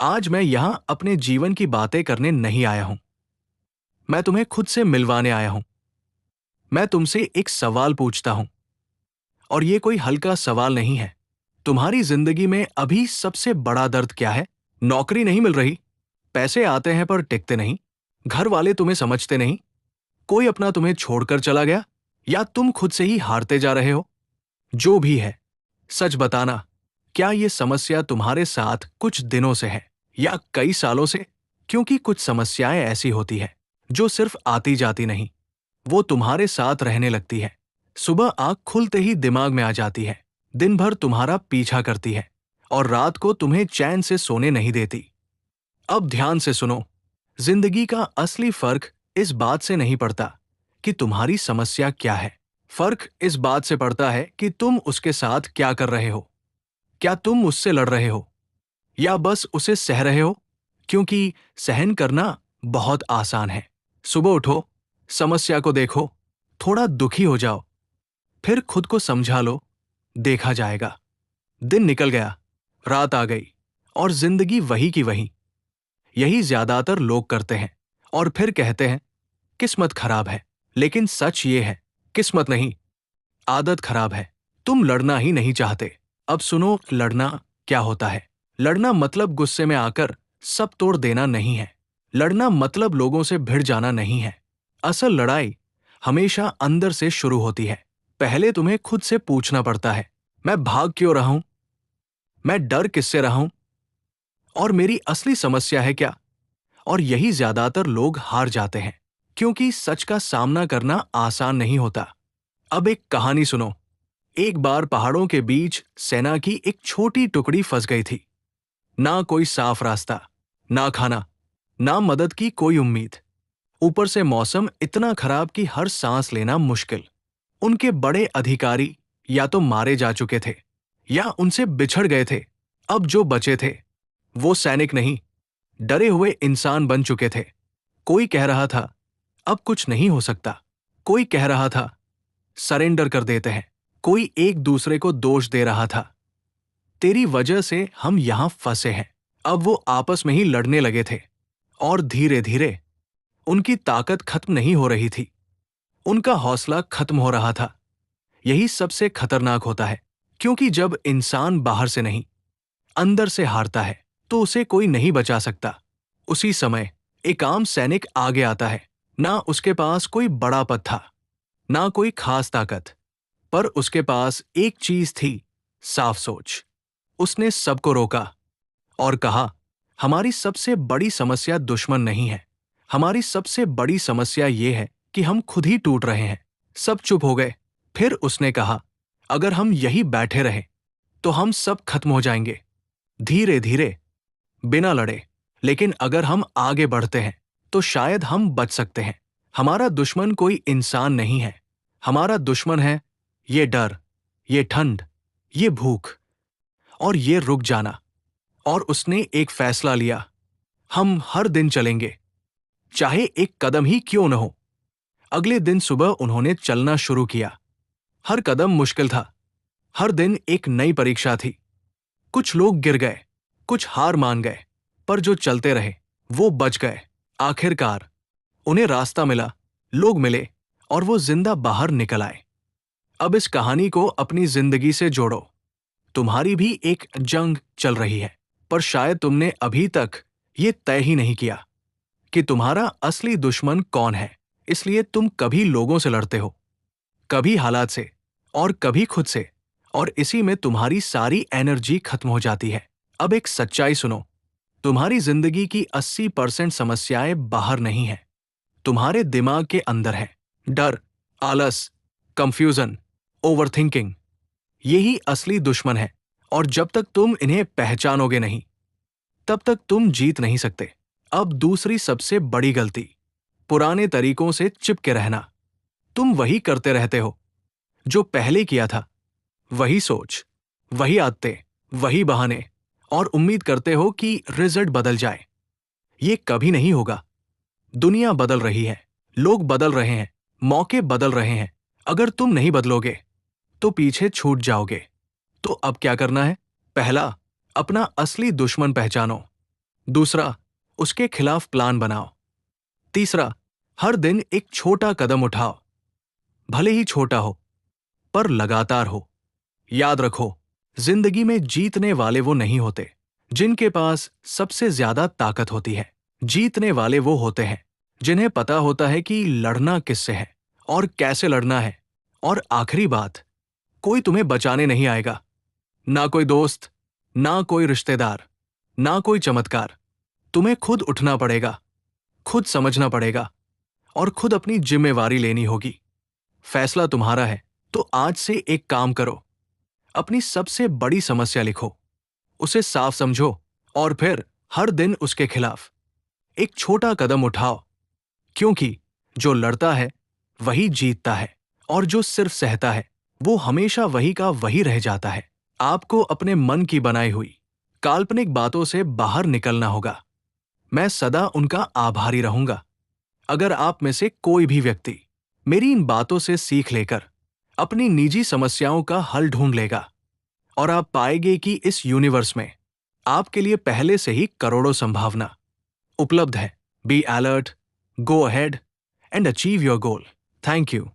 आज मैं यहां अपने जीवन की बातें करने नहीं आया हूं। मैं तुम्हें खुद से मिलवाने आया हूं। मैं तुमसे एक सवाल पूछता हूं, और ये कोई हल्का सवाल नहीं है। तुम्हारी जिंदगी में अभी सबसे बड़ा दर्द क्या है? नौकरी नहीं मिल रही, पैसे आते हैं पर टिकते नहीं, घर वाले तुम्हें समझते नहीं, कोई अपना तुम्हें छोड़कर चला गया, या तुम खुद से ही हारते जा रहे हो? जो भी है, सच बताना। क्या ये समस्या तुम्हारे साथ कुछ दिनों से है या कई सालों से? क्योंकि कुछ समस्याएं ऐसी होती है जो सिर्फ आती जाती नहीं, वो तुम्हारे साथ रहने लगती है। सुबह आंख खुलते ही दिमाग में आ जाती है, दिन भर तुम्हारा पीछा करती है, और रात को तुम्हें चैन से सोने नहीं देती। अब ध्यान से सुनो। जिंदगी का असली फर्क इस बात से नहीं पड़ता कि तुम्हारी समस्या क्या है। फर्क इस बात से पड़ता है कि तुम उसके साथ क्या कर रहे हो। क्या तुम उससे लड़ रहे हो, या बस उसे सह रहे हो? क्योंकि सहन करना बहुत आसान है। सुबह उठो, समस्या को देखो, थोड़ा दुखी हो जाओ, फिर खुद को समझा लो, देखा जाएगा। दिन निकल गया, रात आ गई, और जिंदगी वही की वही। यही ज्यादातर लोग करते हैं, और फिर कहते हैं किस्मत खराब है। लेकिन सच ये है, किस्मत नहीं, आदत खराब है। तुम लड़ना ही नहीं चाहते। अब सुनो, लड़ना क्या होता है। लड़ना मतलब गुस्से में आकर सब तोड़ देना नहीं है। लड़ना मतलब लोगों से भिड़ जाना नहीं है। असल लड़ाई हमेशा अंदर से शुरू होती है। पहले तुम्हें खुद से पूछना पड़ता है, मैं भाग क्यों रहा हूं? मैं डर किससे रहा हूं? और मेरी असली समस्या है क्या? और यही ज्यादातर लोग हार जाते हैं, क्योंकि सच का सामना करना आसान नहीं होता। अब एक कहानी सुनो। एक बार पहाड़ों के बीच सेना की एक छोटी टुकड़ी फंस गई थी। ना कोई साफ रास्ता, ना खाना, ना मदद की कोई उम्मीद। ऊपर से मौसम इतना खराब कि हर सांस लेना मुश्किल। उनके बड़े अधिकारी या तो मारे जा चुके थे, या उनसे बिछड़ गए थे। अब जो बचे थे, वो सैनिक नहीं, डरे हुए इंसान बन चुके थे। कोई कह रहा था, अब कुछ नहीं हो सकता। कोई कह रहा था, सरेंडर कर देते हैं। कोई एक दूसरे को दोष दे रहा था, तेरी वजह से हम यहां फंसे हैं। अब वो आपस में ही लड़ने लगे थे, और धीरे धीरे उनकी ताकत खत्म नहीं हो रही थी, उनका हौसला खत्म हो रहा था। यही सबसे खतरनाक होता है, क्योंकि जब इंसान बाहर से नहीं, अंदर से हारता है, तो उसे कोई नहीं बचा सकता। उसी समय एक आम सैनिक आगे आता है। ना उसके पास कोई बड़ा पद था, ना कोई खास ताकत, पर उसके पास एक चीज थी, साफ सोच। उसने सबको रोका और कहा, हमारी सबसे बड़ी समस्या दुश्मन नहीं है, हमारी सबसे बड़ी समस्या ये है कि हम खुद ही टूट रहे हैं। सब चुप हो गए। फिर उसने कहा, अगर हम यही बैठे रहे तो हम सब खत्म हो जाएंगे, धीरे धीरे, बिना लड़े। लेकिन अगर हम आगे बढ़ते हैं तो शायद हम बच सकते हैं। हमारा दुश्मन कोई इंसान नहीं है, हमारा दुश्मन है ये डर, ये ठंड, ये भूख, और ये रुक जाना। और उसने एक फैसला लिया, हम हर दिन चलेंगे, चाहे एक कदम ही क्यों न हो। अगले दिन सुबह उन्होंने चलना शुरू किया। हर कदम मुश्किल था, हर दिन एक नई परीक्षा थी। कुछ लोग गिर गए, कुछ हार मान गए, पर जो चलते रहे वो बच गए। आखिरकार उन्हें रास्ता मिला, लोग मिले, और वो जिंदा बाहर निकल आए। अब इस कहानी को अपनी जिंदगी से जोड़ो। तुम्हारी भी एक जंग चल रही है, पर शायद तुमने अभी तक ये तय ही नहीं किया कि तुम्हारा असली दुश्मन कौन है। इसलिए तुम कभी लोगों से लड़ते हो, कभी हालात से, और कभी खुद से, और इसी में तुम्हारी सारी एनर्जी खत्म हो जाती है। अब एक सच्चाई सुनो, तुम्हारी जिंदगी की 80% समस्याएं बाहर नहीं है, तुम्हारे दिमाग के अंदर है। डर, आलस, कंफ्यूजन, ओवरथिंकिंग, यही असली दुश्मन है। और जब तक तुम इन्हें पहचानोगे नहीं, तब तक तुम जीत नहीं सकते। अब दूसरी सबसे बड़ी गलती, पुराने तरीकों से चिपके रहना। तुम वही करते रहते हो जो पहले किया था, वही सोच, वही आदतें, वही बहाने, और उम्मीद करते हो कि रिजल्ट बदल जाए। ये कभी नहीं होगा। दुनिया बदल रही है, लोग बदल रहे हैं, मौके बदल रहे हैं। अगर तुम नहीं बदलोगे तो पीछे छूट जाओगे। तो अब क्या करना है? पहला, अपना असली दुश्मन पहचानो। दूसरा, उसके खिलाफ प्लान बनाओ। तीसरा, हर दिन एक छोटा कदम उठाओ, भले ही छोटा हो पर लगातार हो। याद रखो, जिंदगी में जीतने वाले वो नहीं होते जिनके पास सबसे ज्यादा ताकत होती है। जीतने वाले वो होते हैं जिन्हें पता होता है कि लड़ना किससे है और कैसे लड़ना है। और आखिरी बात, कोई तुम्हें बचाने नहीं आएगा। ना कोई दोस्त, ना कोई रिश्तेदार, ना कोई चमत्कार। तुम्हें खुद उठना पड़ेगा, खुद समझना पड़ेगा और खुद अपनी जिम्मेवारी लेनी होगी। फैसला तुम्हारा है, तो आज से एक काम करो। अपनी सबसे बड़ी समस्या लिखो, उसे साफ समझो और फिर हर दिन उसके खिलाफ एक छोटा कदम उठाओ। क्योंकि जो लड़ता है वही जीतता है और जो सिर्फ सहता है वो हमेशा वही का वही रह जाता है। आपको अपने मन की बनाई हुई काल्पनिक बातों से बाहर निकलना होगा। मैं सदा उनका आभारी रहूंगा। अगर आप में से कोई भी व्यक्ति मेरी इन बातों से सीख लेकर अपनी निजी समस्याओं का हल ढूंढ लेगा और आप पाएंगे कि इस यूनिवर्स में आपके लिए पहले से ही करोड़ों संभावना उपलब्ध है। Be alert, go ahead and achieve your goal. Thank you.